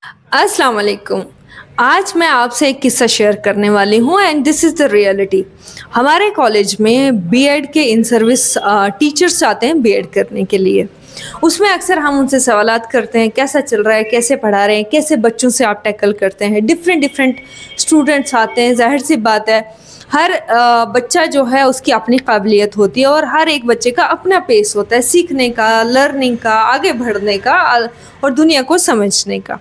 अस्सलाम वालेकुम। आज मैं आपसे एक किस्सा शेयर करने वाली हूँ and this is the reality. हमारे कॉलेज में बीएड के इन सर्विस टीचर्स आते हैं बीएड करने के लिए। उसमें अक्सर हम उनसे सवालात करते हैं, कैसा चल रहा है, कैसे पढ़ा रहे हैं, कैसे बच्चों से आप टैकल करते हैं। डिफरेंट डिफरेंट स्टूडेंट्स आते हैं, ज़ाहिर सी बात है हर बच्चा जो है उसकी अपनी काबिलियत होती है और हर एक बच्चे का अपना पेस होता है सीखने का, लर्निंग का, आगे बढ़ने का और दुनिया को समझने का।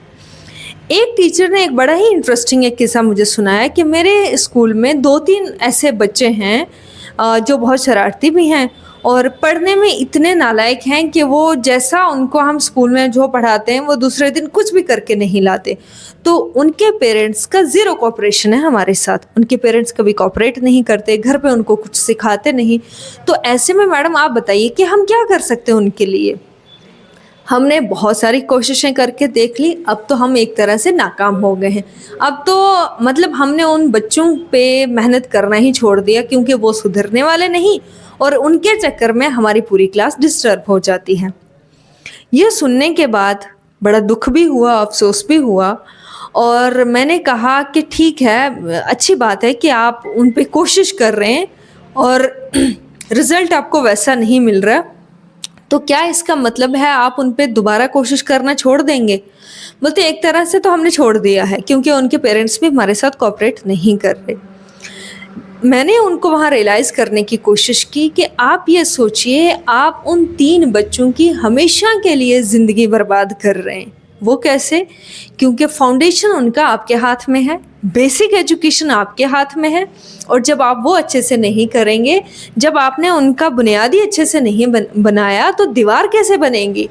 एक टीचर ने एक बड़ा ही इंटरेस्टिंग एक किस्सा मुझे सुनाया कि मेरे स्कूल में 2-3 ऐसे बच्चे हैं जो बहुत शरारती भी हैं और पढ़ने में इतने नालायक हैं कि वो जैसा उनको हम स्कूल में जो पढ़ाते हैं वो दूसरे दिन कुछ भी करके नहीं लाते। तो उनके पेरेंट्स का ज़ीरो कोऑपरेशन है हमारे साथ। उनके पेरेंट्स कभी कोऑपरेट नहीं करते, घर पे उनको कुछ सिखाते नहीं। तो ऐसे में मैडम आप बताइए कि हम क्या कर सकते हैं उनके लिए? हमने बहुत सारी कोशिशें करके देख ली, अब तो हम एक तरह से नाकाम हो गए हैं। अब तो मतलब हमने उन बच्चों पे मेहनत करना ही छोड़ दिया क्योंकि वो सुधरने वाले नहीं और उनके चक्कर में हमारी पूरी क्लास डिस्टर्ब हो जाती है। ये सुनने के बाद बड़ा दुख भी हुआ, अफ़सोस भी हुआ और मैंने कहा कि ठीक है, अच्छी बात है कि आप उन पे कोशिश कर रहे हैं और रिज़ल्ट आपको वैसा नहीं मिल रहा। तो क्या इसका मतलब है आप उन पे दोबारा कोशिश करना छोड़ देंगे? बोलते एक तरह से तो हमने छोड़ दिया है क्योंकि उनके पेरेंट्स भी हमारे साथ कोऑपरेट नहीं कर रहे। मैंने उनको वहाँ रियलाइज़ करने की कोशिश की कि आप ये सोचिए आप उन 3 बच्चों की हमेशा के लिए ज़िंदगी बर्बाद कर रहे हैं। वो कैसे? क्योंकि फाउंडेशन उनका आपके हाथ में है, बेसिक एजुकेशन आपके हाथ में है और जब आप वो अच्छे से नहीं करेंगे, जब आपने उनका बुनियादी अच्छे से नहीं बनाया तो दीवार कैसे बनेगी?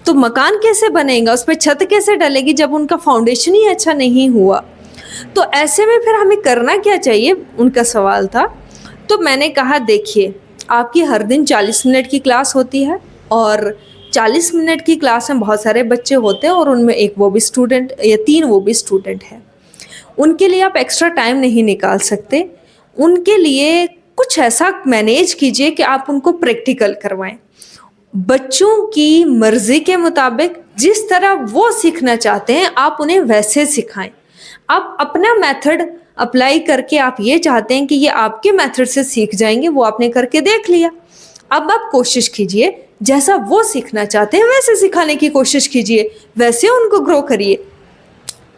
तो मकान कैसे बनेगा? उस पे छत कैसे डलेगी जब उनका फाउंडेशन ही अच्छा नहीं हुआ? तो ऐसे में फिर हमें करना क्या चाहिए? उनका सवाल था। तो मैंने कहा देखिए, आपकी हर दिन 40 मिनट की क्लास होती है और 40 मिनट की क्लास में बहुत सारे बच्चे होते हैं और उनमें एक वो भी स्टूडेंट या 3 वो भी स्टूडेंट है। उनके लिए आप एक्स्ट्रा टाइम नहीं निकाल सकते। उनके लिए कुछ ऐसा मैनेज कीजिए कि आप उनको प्रैक्टिकल करवाएं। बच्चों की मर्ज़ी के मुताबिक जिस तरह वो सीखना चाहते हैं आप उन्हें वैसे सिखाएं। आप अपना मेथड अप्लाई करके आप ये चाहते हैं कि ये आपके मेथड से सीख जाएंगे, वो आपने करके देख लिया। अब आप कोशिश कीजिए जैसा वो सीखना चाहते हैं वैसे सिखाने की कोशिश कीजिए, वैसे उनको ग्रो करिए।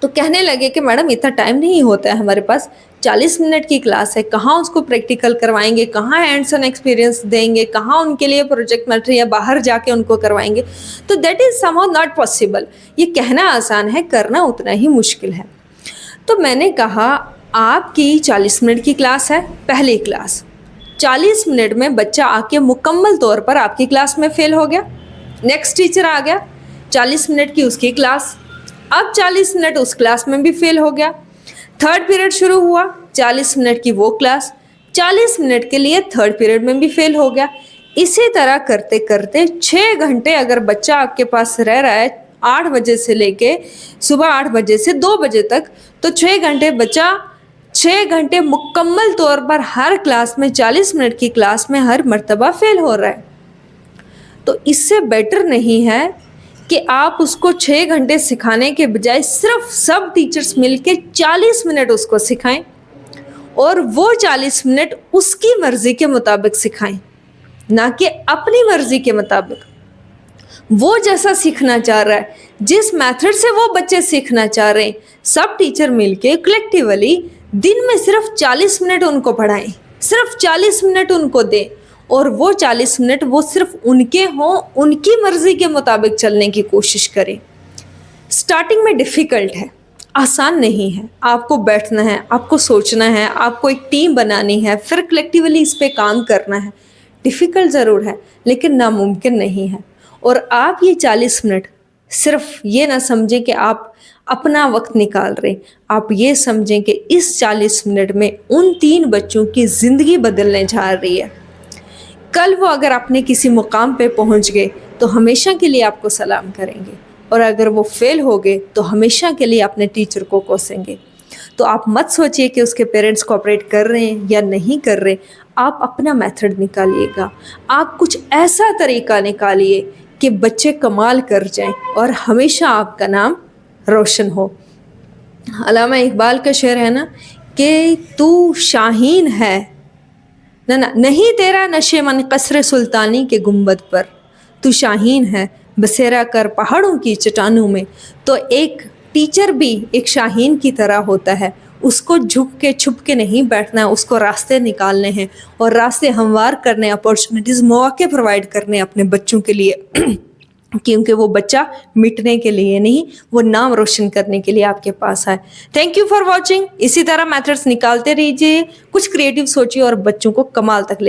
तो कहने लगे कि मैडम इतना टाइम नहीं होता है हमारे पास, 40 मिनट की क्लास है, कहाँ उसको प्रैक्टिकल करवाएंगे, कहाँ हैंड्स ऑन एक्सपीरियंस देंगे, कहाँ उनके लिए प्रोजेक्ट मटेरियल बाहर जाके उनको करवाएंगे। तो that is somehow not possible. ये कहना आसान है, करना उतना ही मुश्किल है। तो मैंने कहा आपकी 40 मिनट की क्लास है, पहली क्लास 40 मिनट में बच्चा आके मुकम्मल तौर पर आपकी क्लास में फेल हो गया। नेक्स्ट टीचर आ गया, 40 मिनट की उसकी क्लास, अब 40 मिनट उस क्लास में भी फेल हो गया। थर्ड पीरियड शुरू हुआ, 40 मिनट की वो क्लास, 40 मिनट के लिए थर्ड पीरियड में भी फेल हो गया। इसी तरह करते करते 6 घंटे अगर बच्चा आपके पास रह रहा है 8 बजे से लेके सुबह 8 बजे से 2 बजे तक, तो 6 घंटे बच्चा 6 घंटे मुकम्मल तौर पर हर क्लास में 40 मिनट की क्लास में हर मर्तबा फेल हो रहा है। तो इससे बेटर नहीं है कि आप उसको 6 घंटे सिखाने के बजाय सिर्फ सब टीचर्स मिलके 40 मिनट उसको सिखाएं और वो 40 मिनट उसकी मर्जी के मुताबिक सिखाएं, ना कि अपनी मर्जी के मुताबिक। वो जैसा सीखना चाह रहा है, जिस मेथड से वो बच्चे सीखना चाह रहे हैं, सब टीचर मिलके कलेक्टिवली दिन में सिर्फ 40 मिनट उनको पढ़ाएं, सिर्फ 40 मिनट उनको दें और वो 40 मिनट वो सिर्फ उनके हों, उनकी मर्जी के मुताबिक चलने की कोशिश करें। स्टार्टिंग में डिफ़िकल्ट है, आसान नहीं है। आपको बैठना है, आपको सोचना है, आपको एक टीम बनानी है, फिर कलेक्टिवली इस पे काम करना है। डिफ़िकल्ट ज़रूर है लेकिन नामुमकिन नहीं है। और आप ये 40 मिनट सिर्फ ये ना समझें कि आप अपना वक्त निकाल रहे, आप ये समझें कि इस 40 मिनट में उन 3 बच्चों की ज़िंदगी बदलने जा रही है। कल वो अगर अपने किसी मुकाम पे पहुंच गए तो हमेशा के लिए आपको सलाम करेंगे और अगर वो फेल हो गए तो हमेशा के लिए अपने टीचर को कोसेंगे। तो आप मत सोचिए कि उसके पेरेंट्स कोऑपरेट कर रहे हैं या नहीं कर रहे। आप अपना मेथड निकालिएगा, आप कुछ ऐसा तरीका निकालिए कि बच्चे कमाल कर जाएं और हमेशा आपका नाम روشن ہو. علامہ اقبال کا شعر ہے نا کہ تو شاہین ہے نہ نہیں تیرا نشے من قصر سلطانی کے گنبد پر، تو شاہین ہے بسیرا کر پہاڑوں کی چٹانوں میں. تو ایک ٹیچر بھی ایک شاہین کی طرح ہوتا ہے، اس کو جھک کے چھپ کے نہیں بیٹھنا، اس کو راستے نکالنے ہیں اور راستے ہموار کرنے، اپورچونیٹیز، مواقع پرووائڈ کرنے اپنے بچوں کے لیے کیونکہ وہ بچہ مٹنے کے لیے نہیں، وہ نام روشن کرنے کے لیے آپ کے پاس آئے. Thank you for watching. اسی طرح میتھڈس نکالتے رہیے، کچھ کریٹو سوچیے اور بچوں کو کمال تک لے